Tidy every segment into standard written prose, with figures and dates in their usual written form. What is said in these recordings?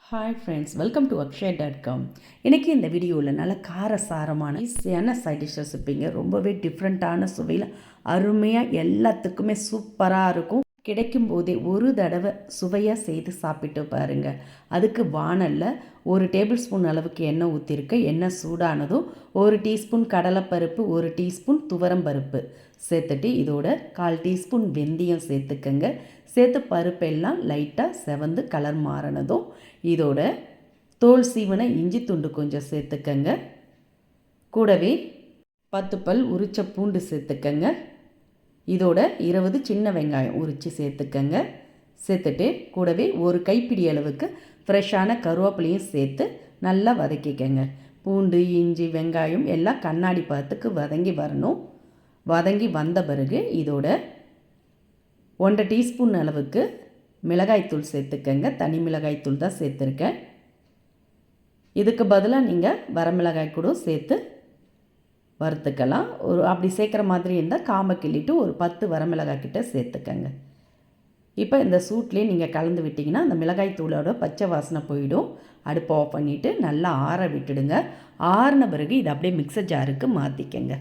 Hi friends, welcome to Akshay dot com. இன்றைக்கி இந்த வீடியோவில் நல்ல காரசாரமான ஈஸியான சைட் டிஷ் ரெசிப்பிங்க. ரொம்பவே டிஃப்ரெண்ட்டான சுவையில் அருமையாக எல்லாத்துக்குமே சூப்பராக இருக்கும். கிடைக்கும் போதே ஒரு தடவை சுவையாக செய்து சாப்பிட்டு பாருங்கள். அதுக்கு வாணலில் 1 டேபிள் ஸ்பூன் அளவுக்கு எண்ணெய் ஊற்றிருக்க. எண்ணெய் சூடானதும் 1 டீஸ்பூன் கடலைப்பருப்பு, 1 டீஸ்பூன் துவரம்பருப்பு சேர்த்துட்டு இதோட 1/4 டீஸ்பூன் வெந்தயம் சேர்த்துக்கங்க. சேர்த்து பருப்பெல்லாம் லைட்டாக செவந்து கலர் மாறினதும் இதோட தோல் சீவன இஞ்சி துண்டு கொஞ்சம் சேர்த்துக்கங்க. கூடவே 10 பல் உரிச்ச பூண்டு சேர்த்துக்கங்க. இதோட 20 சின்ன வெங்காயம் உரித்து சேர்த்துக்கங்க. சேர்த்துட்டு கூடவே 1 கைப்பிடி அளவுக்கு ஃப்ரெஷ்ஷான கருவேப்பிலையும் சேர்த்து நல்லா வதக்கிக்கங்க. பூண்டு, இஞ்சி, வெங்காயம் எல்லாம் கண்ணாடி பதத்துக்கு வதங்கி வரணும். வதங்கி வந்த பிறகு இதோட 1/2 டீஸ்பூன் அளவுக்கு மிளகாய்த்தூள் சேர்த்துக்கங்க. தனி மிளகாய்த்தூள் தான் சேர்த்துருக்கேன். இதுக்கு பதிலாக நீங்கள் வரமிளகாய் கூட சேர்த்து வறுத்துக்கலாம். அப்படி சேர்க்குற மாதிரி இருந்தால் காம்பை கிள்ளிட்டு ஒரு 10 வரமிளகாய் கிட்ட சேர்த்துக்கங்க. இப்போ இந்த சூட்லேயே நீங்கள் கலந்து விட்டிங்கன்னா அந்த மிளகாய் தூளோட பச்சை வாசனை போயிடும். அடுப்பை ஆஃப் பண்ணிவிட்டு நல்லா ஆற விட்டுடுங்க. ஆறின பிறகு இதை அப்படியே மிக்சர் ஜாருக்கு மாற்றிக்கங்க.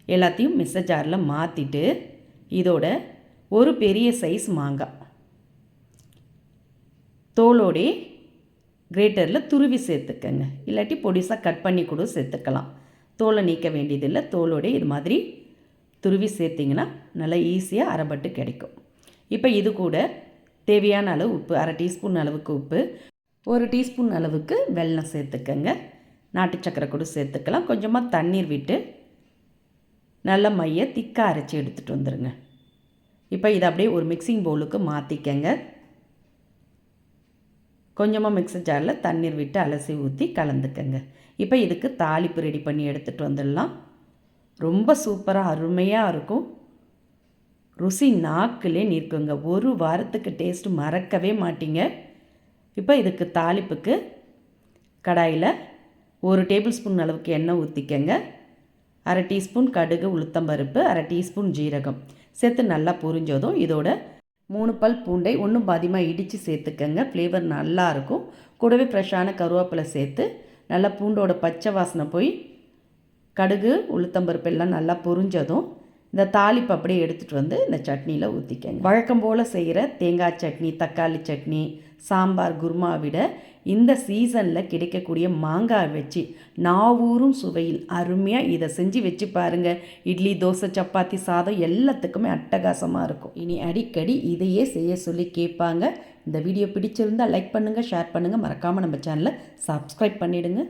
எல்லாத்தையும் மிக்சர் ஜாரில் மாற்றிட்டு இதோட ஒரு பெரிய சைஸ் மாங்காய் தோலோடே கிரேட்டரில் துருவி சேர்த்துக்கங்க. இல்லாட்டி பொடிசாக கட் பண்ணி கூட சேர்த்துக்கலாம். தோலை நீக்க வேண்டியதில்லை. தோலோடே இது மாதிரி துருவி சேர்த்திங்கன்னா நல்லா ஈஸியாக அரைபட்டு கிடைக்கும். இப்போ இது கூட தேவையான அளவு உப்பு, 1/2 டீஸ்பூன் அளவுக்கு உப்பு, 1 டீஸ்பூன் அளவுக்கு வெல்லம் சேர்த்துக்கங்க. நாட்டு சக்கரை கூட சேர்த்துக்கலாம். கொஞ்சமாக தண்ணீர் விட்டு நல்ல மையை திக்காக அரைச்சி எடுத்துகிட்டு வந்துடுங்க. இப்போ இதை அப்படியே ஒரு மிக்சிங் பவுலுக்கு மாற்றிக்கங்க. கொஞ்சமாக மிக்சர் ஜாரில் தண்ணீர் விட்டு அலசி ஊற்றி கலந்துக்கங்க. இப்போ இதுக்கு தாளிப்பு ரெடி பண்ணி எடுத்துகிட்டு வந்துடலாம். ரொம்ப சூப்பராக அருமையாக இருக்கும். ருசி நாக்கிலே நிற்குங்க. ஒரு வாரத்துக்கு டேஸ்ட்டு மறக்கவே மாட்டீங்க. இப்போ இதுக்கு தாளிப்புக்கு கடாயில் 1 டேபிள் ஸ்பூன் அளவுக்கு எண்ணெய் ஊற்றிக்கங்க. 1/2 டீஸ்பூன் கடுகு, உளுத்தம்பருப்பு, 1/2 டீஸ்பூன் ஜீரகம் சேர்த்து நல்லா பொரிஞ்சதும் இதோட 3 பல் பூண்டை ஒன்றும் பாதியமாக இடித்து சேர்த்துக்கங்க. ஃப்ளேவர் நல்லாயிருக்கும். கூடவே ஃப்ரெஷ்ஷான கருவேப்பிலை சேர்த்து நல்லா பூண்டோட பச்சை வாசனை போய் கடுகு, உளுத்தம்பருப்பு எல்லாம் நல்லா பொரிஞ்சதும் இந்த தாளிப்பு அப்படியே எடுத்துகிட்டு வந்து இந்த சட்னியில் ஊற்றிக்கங்க. வழக்கம் போல் செய்கிற தேங்காய் சட்னி, தக்காளி சட்னி, சாம்பார், குருமா விட இந்த சீசனில் கிடைக்கக்கூடிய மாங்காய் வச்சு நாவூரும் சுவையில் அருமையாக இதை செஞ்சு வச்சு பாருங்கள். இட்லி, தோசை, சப்பாத்தி, சாதம் எல்லாத்துக்குமே அட்டகாசமாக இருக்கும். இனி அடிக்கடி இதையே செய்ய சொல்லி கேட்பாங்க. இந்த வீடியோ பிடிச்சிருந்தால் லைக் பண்ணுங்கள், ஷேர் பண்ணுங்கள். மறக்காமல் நம்ம சேனலை சப்ஸ்கிரைப் பண்ணிவிடுங்க.